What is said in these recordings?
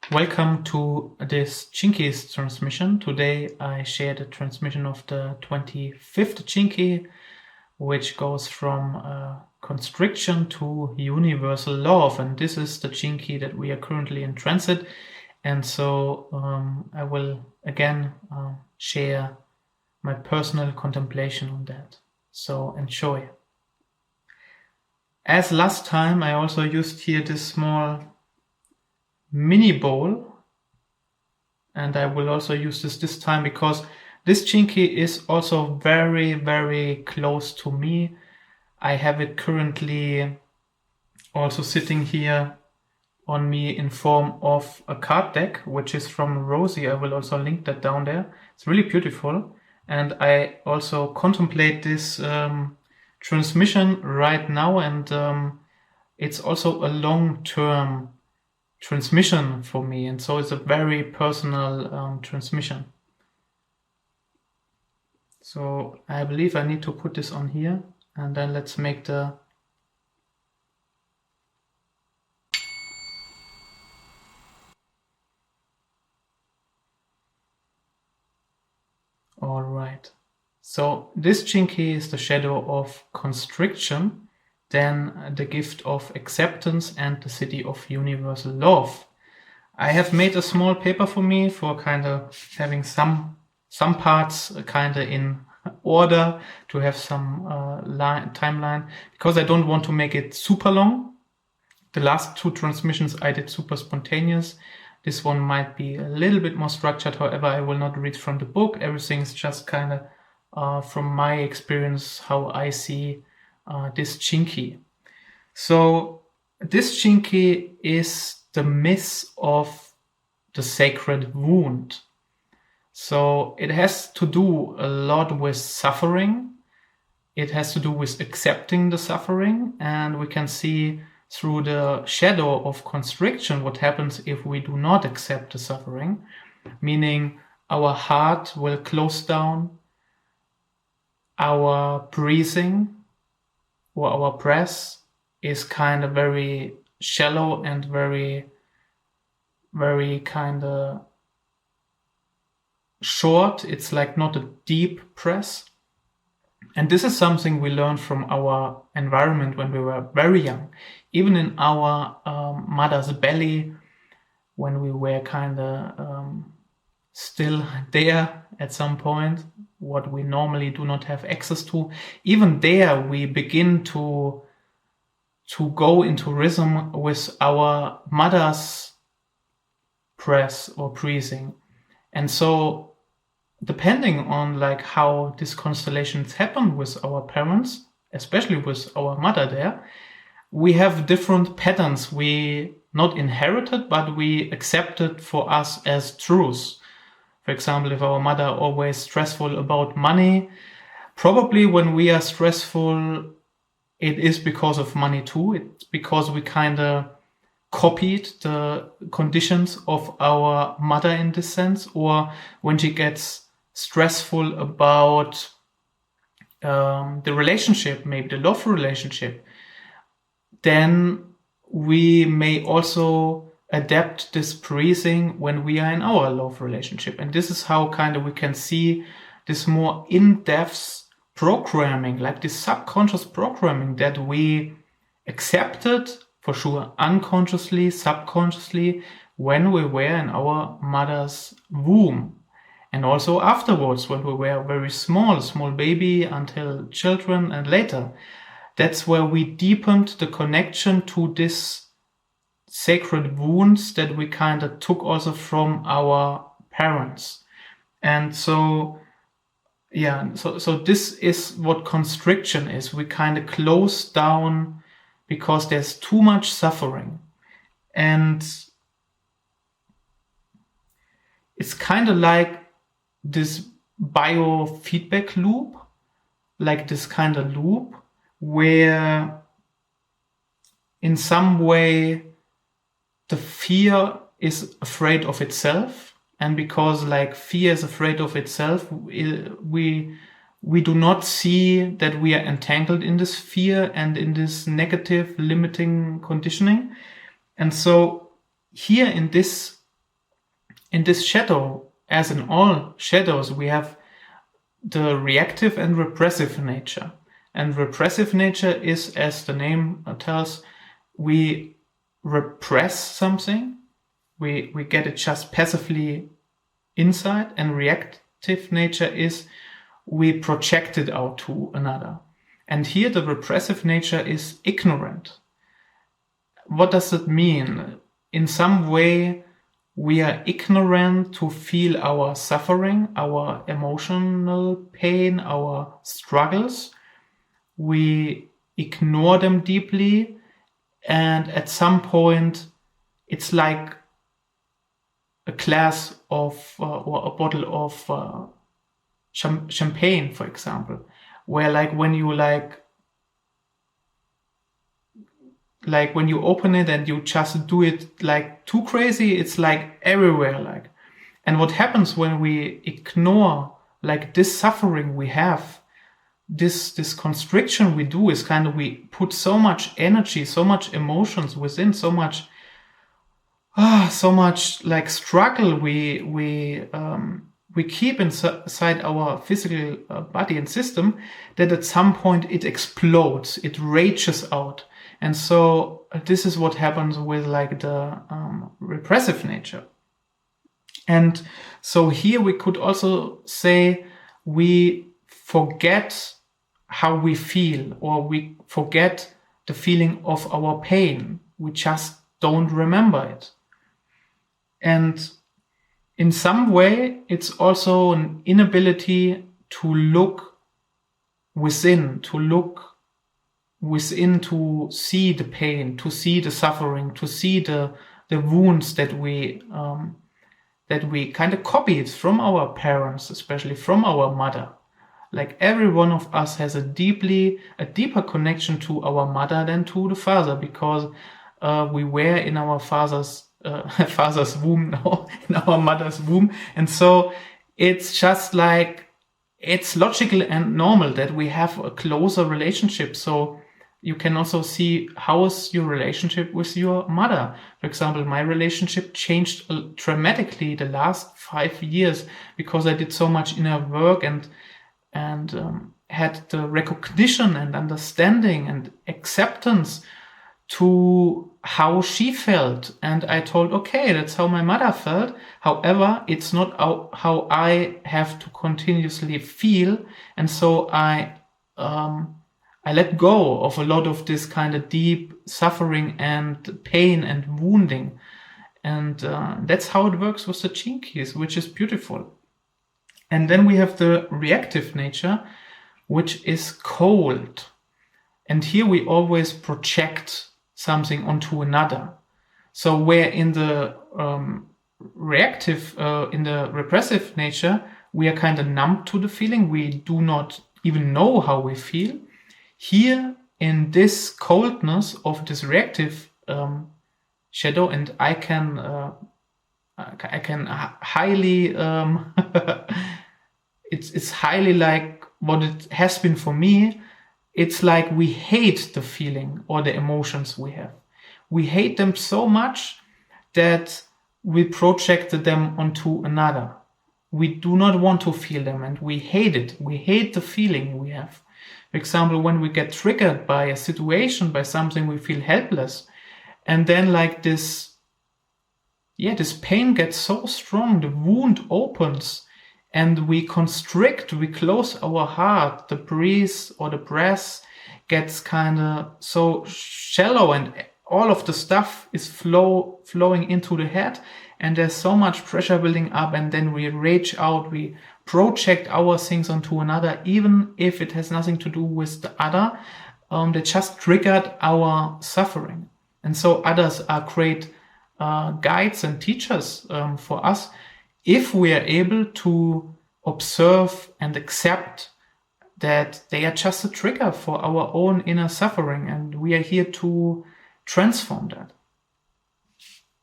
Welcome to this Chinkies transmission. Today I share the transmission of the 25th Chinky, which goes from Constriction to Universal Love. And this is the Chinky that we are currently in transit. And so I will again share my personal contemplation on that. So enjoy. As last time, I also used here this small mini bowl, and I will also use this time because this Chinky is also very, very close to me. I have it currently also sitting here on me in form of a card deck, which is from Rosie. I will also link that down there. It's really beautiful. And I also contemplate this transmission right now, and it's also a long-term transmission for me, and so it's a very personal transmission. So I believe I need to put this on here, and then let's make the all right. So this Chinky is the shadow of Constriction, then the gift of acceptance, and the Siddhi of universal love. I have made a small paper for me for kind of having some parts kind of in order, to have some timeline, because I don't want to make it super long. The last two transmissions I did super spontaneous. This one might be a little bit more structured. However, I will not read from the book. Everything is just kind of from my experience, how I see this Chinky. So this Chinky is the myth of the sacred wound. So it has to do a lot with suffering. It has to do with accepting the suffering, and we can see through the shadow of Constriction what happens if we do not accept the suffering, meaning our heart will close down, our breathing or our breath is kind of very shallow and very, very kind of short. It's like not a deep breath. And this is something we learned from our environment when we were very young. Even in our mother's belly, when we were kind of still there at some point, what we normally do not have access to, even there we begin to go into rhythm with our mother's breath or breathing. And so depending on like how these constellations happen with our parents, especially with our mother there, we have different patterns we not inherited, but we accepted for us as truths. For example, if our mother always stressful about money, probably when we are stressful, it is because of money too. It's because we kind of copied the conditions of our mother in this sense. Or when she gets stressful about the relationship, maybe the love relationship, then we may also adapt this breathing when we are in our love relationship. And this is how kind of we can see this more in-depth programming, like this subconscious programming that we accepted for sure unconsciously, subconsciously, when we were in our mother's womb. And also afterwards, when we were very small baby until children and later. That's where we deepened the connection to this sacred wounds that we kind of took also from our parents. And so, yeah, so this is what Constriction is. We kind of close down because there's too much suffering. And it's kind of like this biofeedback loop, like this kind of loop where in some way the fear is afraid of itself, and because like fear is afraid of itself, we do not see that we are entangled in this fear and in this negative limiting conditioning. And so here in this In this shadow, as in all shadows, we have the reactive and repressive nature. And repressive nature is, as the name tells, we repress something, we get it just passively inside, and reactive nature is we project it out to another. And here the repressive nature is ignorant. What does it mean? In some way, we are ignorant to feel our suffering, our emotional pain, our struggles. We ignore them deeply, and at some point it's like a glass of or a bottle of champagne, for example, where like when you when you open it and you just do it like too crazy, it's like everywhere, like. And what happens when we ignore like this suffering we have, this constriction we do, is kind of, we put so much energy, so much emotions within, so much like struggle we keep inside our physical body and system, that at some point it explodes, it rages out. And so this is what happens with like the repressive nature. And so here we could also say we forget how we feel, or we forget the feeling of our pain. We just don't remember it. And in some way, it's also an inability to look within, to see the pain, to see the suffering, to see the wounds that we kind of copied from our parents, especially from our mother. Like every one of us has a deeper connection to our mother than to the father, because we were in our father's womb now, in our mother's womb. And so it's just like, it's logical and normal that we have a closer relationship. So you can also see, how is your relationship with your mother? For example, my relationship changed dramatically the last 5 years, because I did so much inner work and had the recognition and understanding and acceptance to how she felt. And I told, okay, that's how my mother felt. However, it's not how I have to continuously feel. And so I let go of a lot of this kind of deep suffering and pain and wounding. And that's how it works with the gene keys, which is beautiful. And then we have the reactive nature, which is cold. And here we always project something onto another. So where in the in the repressive nature, we are kind of numb to the feeling. We do not even know how we feel. Here in this coldness of this reactive shadow, and I can highly it's highly like what it has been for me. It's like we hate the feeling or the emotions we have. We hate them so much that we projected them onto another. We do not want to feel them, and we hate it. We hate the feeling we have. For example, when we get triggered by a situation, by something, we feel helpless. And then like this pain gets so strong, the wound opens, and we constrict, we close our heart, the breath gets kind of so shallow, and all of the stuff is flowing into the head, and there's so much pressure building up, and then we rage out, we project our things onto another, even if it has nothing to do with the other, that just triggered our suffering. And so others are great guides and teachers for us, if we are able to observe and accept that they are just a trigger for our own inner suffering, and we are here to transform that.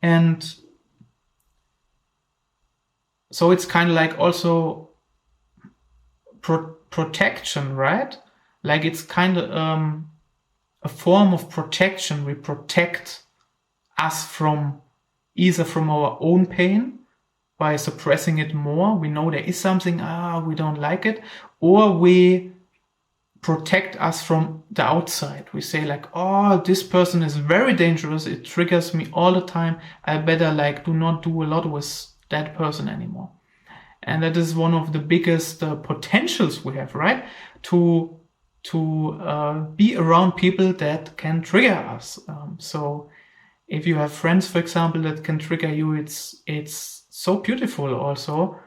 And so it's kind of like also protection, right? Like it's kind of a form of protection. We protect us from either from our own pain, by suppressing it more. We know there is something, we don't like it, or we protect us from the outside. We say like, oh, this person is very dangerous. It triggers me all the time. I better like do not do a lot with that person anymore. And that is one of the biggest potentials we have, right? To be around people that can trigger us. So if you have friends, for example, that can trigger you, it's so beautiful also.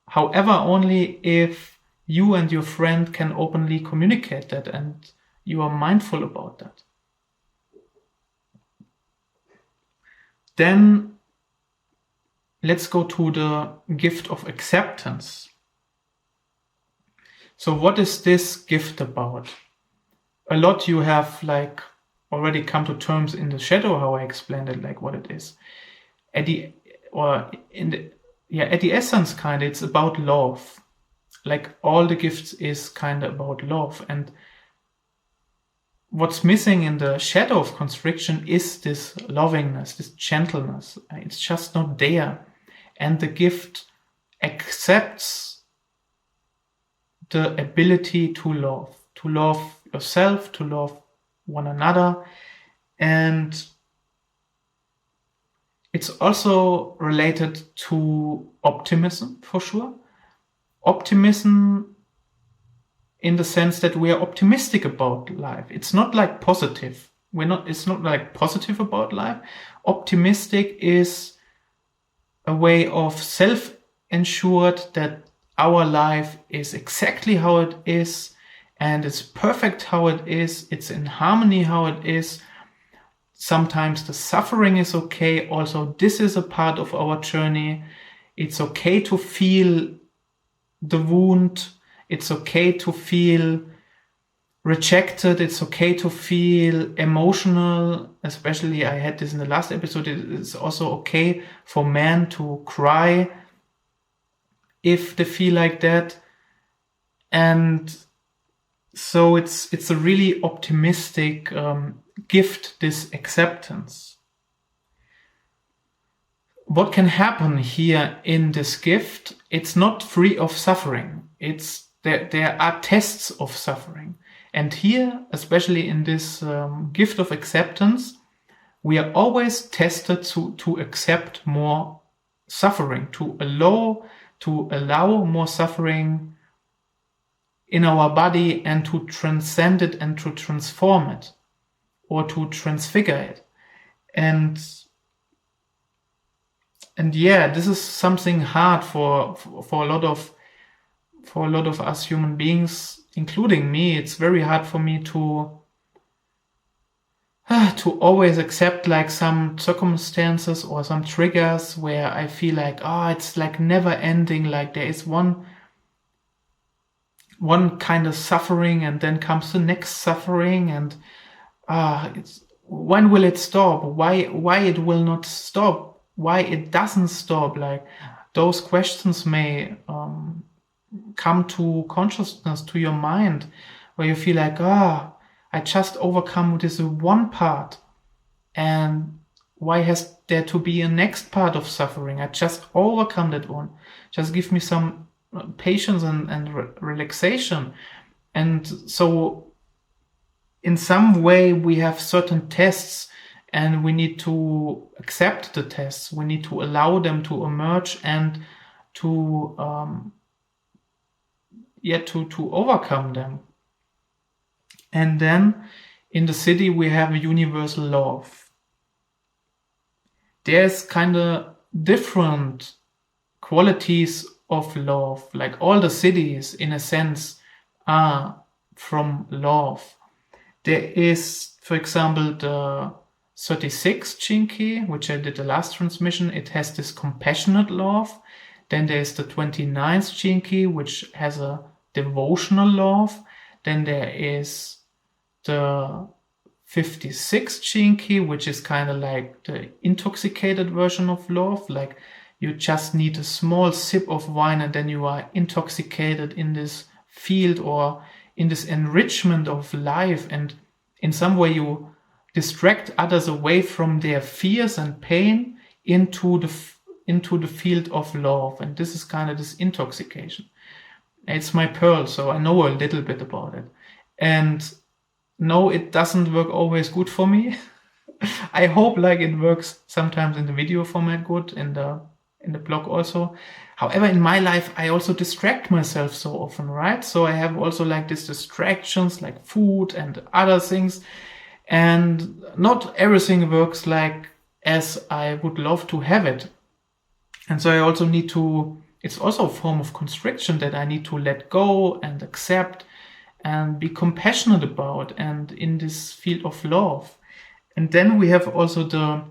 However, only if you and your friend can openly communicate that and you are mindful about that. Then let's go to the gift of acceptance. So what is this gift about? A lot you have like already come to terms in the shadow, how I explained it, like what it is. At the essence, kind of, it's about love. Like all the gifts is kind of about love. And what's missing in the shadow of constriction is this lovingness, this gentleness. It's just not there. And the gift accepts the ability to love yourself, to love one another. And it's also related to optimism, for sure. Optimism in the sense that we are optimistic about life. It's not like positive. It's not like positive about life. Optimistic is a way of self-ensured that our life is exactly how it is, and it's perfect how it is. It's in harmony how it is. Sometimes the suffering is okay. Also, this is a part of our journey. It's okay to feel the wound. It's okay to feel rejected. It's okay to feel emotional. Especially, I had this in the last episode. It's also okay for men to cry if they feel like that. And so it's a really optimistic gift, this acceptance. What can happen here in this gift? It's not free of suffering. There are tests of suffering. And here, especially in this gift of acceptance, we are always tested to accept more suffering, to allow more suffering in our body and to transcend it and to transform it or to transfigure it. And yeah, this is something hard for a lot of us human beings, including me. It's very hard for me to always accept like some circumstances or some triggers where I feel like, it's like never ending. Like there is one kind of suffering and then comes the next suffering, and when will it stop? Why it will not stop? Why it doesn't stop? Like those questions may come to consciousness, to your mind, where you feel like, I just overcome this one part, and why has there to be a next part of suffering? I just overcome that one. Just give me some patience and relaxation. And so in some way we have certain tests, and we need to accept the tests. We need to allow them to emerge and to overcome them. And then in the Siddhi we have a universal love. There's kind of different qualities of love. Like all the Siddhis, in a sense, are from love. There is, for example, the 36 Chinki, which I did the last transmission. It has this compassionate love. Then there's the 29th Chinki, which has a devotional love. Then there is the 56th Chinki, which is kind of like the intoxicated version of love. Like you just need a small sip of wine and then you are intoxicated in this field or in this enrichment of life. And in some way you distract others away from their fears and pain into into the field of love, and this is kind of this intoxication. It's my pearl, so I know a little bit about it. And no, it doesn't work always good for me. I hope like it works sometimes in the video format good, in the blog also. However, in my life, I also distract myself so often, right? So I have also like these distractions like food and other things. And not everything works like as I would love to have it. And so I also need to, it's also a form of constriction that I need to let go and accept and be compassionate about, and in this field of love. And then we have also the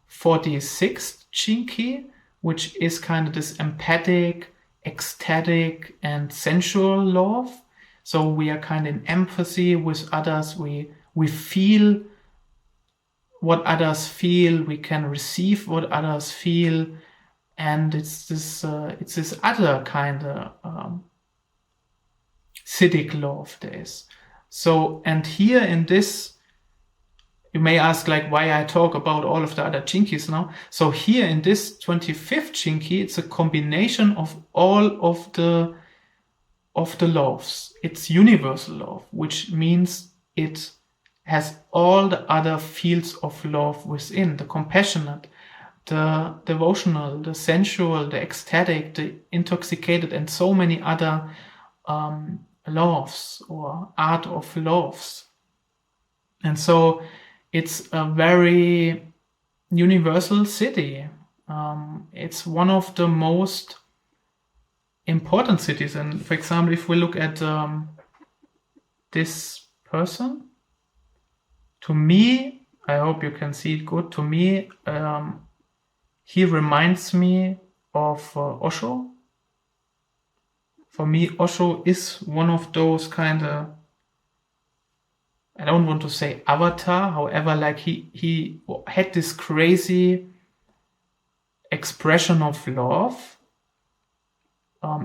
46th Chinky, which is kind of this empathic, ecstatic, and sensual love. So we are kind of in empathy with others. We feel what others feel. We can receive what others feel, and it's this other kind of Siddhic love there is. So, and here in this, you may ask like why I talk about all of the other Chinkys now. So here in this 25th Chinky, it's a combination of all of the loves. It's universal love, which means it has all the other fields of love within: the compassionate, the devotional, the sensual, the ecstatic, the intoxicated, and so many other loves or art of loves. And so it's a very universal Siddhi. It's one of the most important Siddhis. And for example, if we look at this person, to me, I hope you can see it good, to me, he reminds me of Osho. For me, Osho is one of those kind of, I don't want to say avatar, however, like he had this crazy expression of love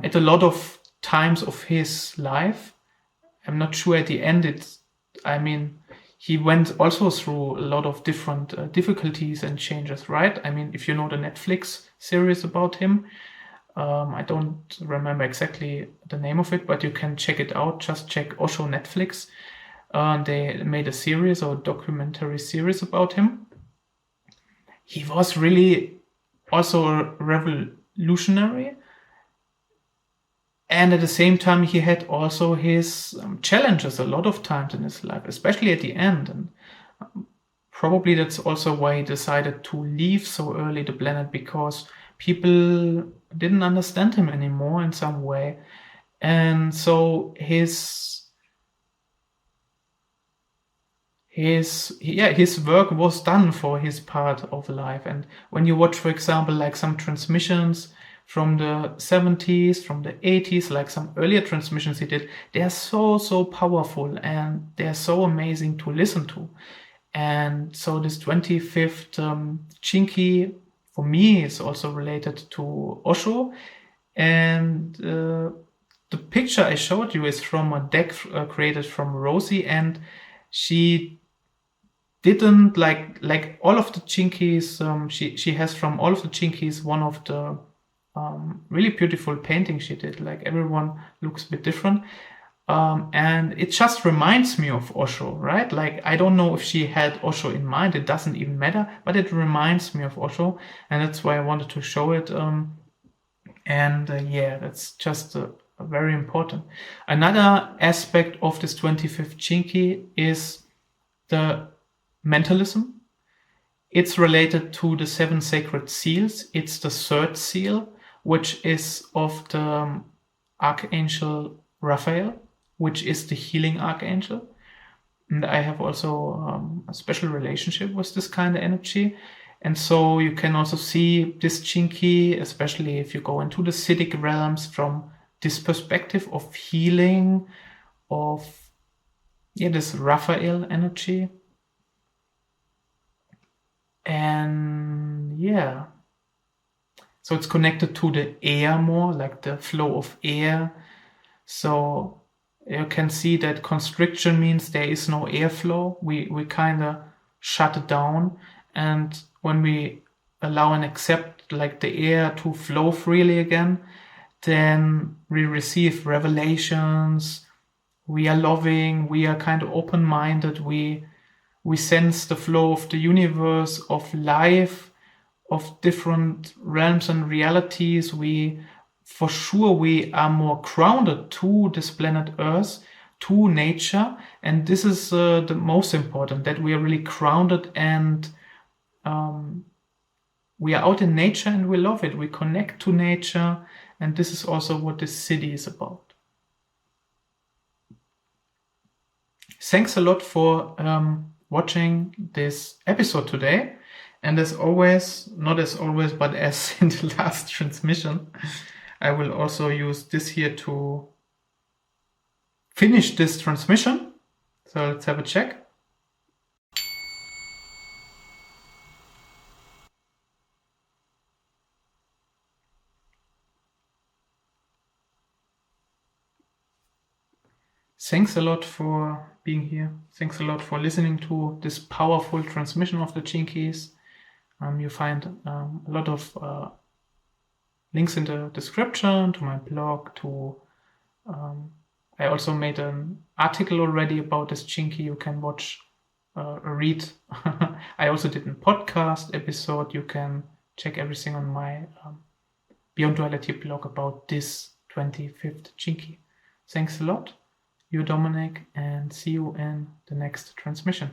at a lot of times of his life. I'm not sure at the end he went also through a lot of different difficulties and changes, right? I mean, if you know the Netflix series about him, I don't remember exactly the name of it, but you can check it out. Just check Osho Netflix. They made a series or documentary series about him. He was really also a revolutionary. And at the same time, he had also his challenges a lot of times in his life, especially at the end. And probably that's also why he decided to leave so early the planet, because people didn't understand him anymore in some way. And so his work was done for his part of life. And when you watch, for example, like some transmissions from the 70s, from the 80s, like some earlier transmissions he did, they are so powerful and they're so amazing to listen to. And so this 25th Chinky, for me, is also related to Osho. And the picture I showed you is from a deck created from Rosie, and she didn't like all of the Chinkys. She has from all of the Chinkys one of the really beautiful paintings she did. Like everyone looks a bit different. And it just reminds me of Osho, right? Like, I don't know if she had Osho in mind. It doesn't even matter, but it reminds me of Osho. And that's why I wanted to show it. That's just very important. Another aspect of this 25th Chinky is the mentalism. It's related to the 7 sacred seals. It's the 3rd seal, which is of the Archangel Raphael, which is the healing archangel. And I have also a special relationship with this kind of energy. And so you can also see this Chinky, especially if you go into the Siddhic realms, from this perspective of healing, of this Raphael energy. And so it's connected to the air more, like the flow of air. So you can see that constriction means there is no airflow. We kind of shut it down. And when we allow and accept like the air to flow freely again, then we receive revelations. We are loving, we are kind of open-minded, we sense the flow of the universe, of life, of different realms and realities. We are more grounded to this planet Earth, to nature, and this is the most important, that we are really grounded and we are out in nature and we love it. We connect to nature, and this is also what this Siddhi is about. Thanks a lot for watching this episode today. And as always, not as always, but as in the last transmission, I will also use this here to finish this transmission. So let's have a check. Thanks a lot for being here. Thanks a lot for listening to this powerful transmission of the Gene Keys. You find a lot of links in the description to my blog. I also made an article already about this Gene Key. You can watch, read. I also did a podcast episode. You can check everything on my Beyonduality blog about this 25th Gene Key. Thanks a lot. You're Dominic, and see you in the next transmission.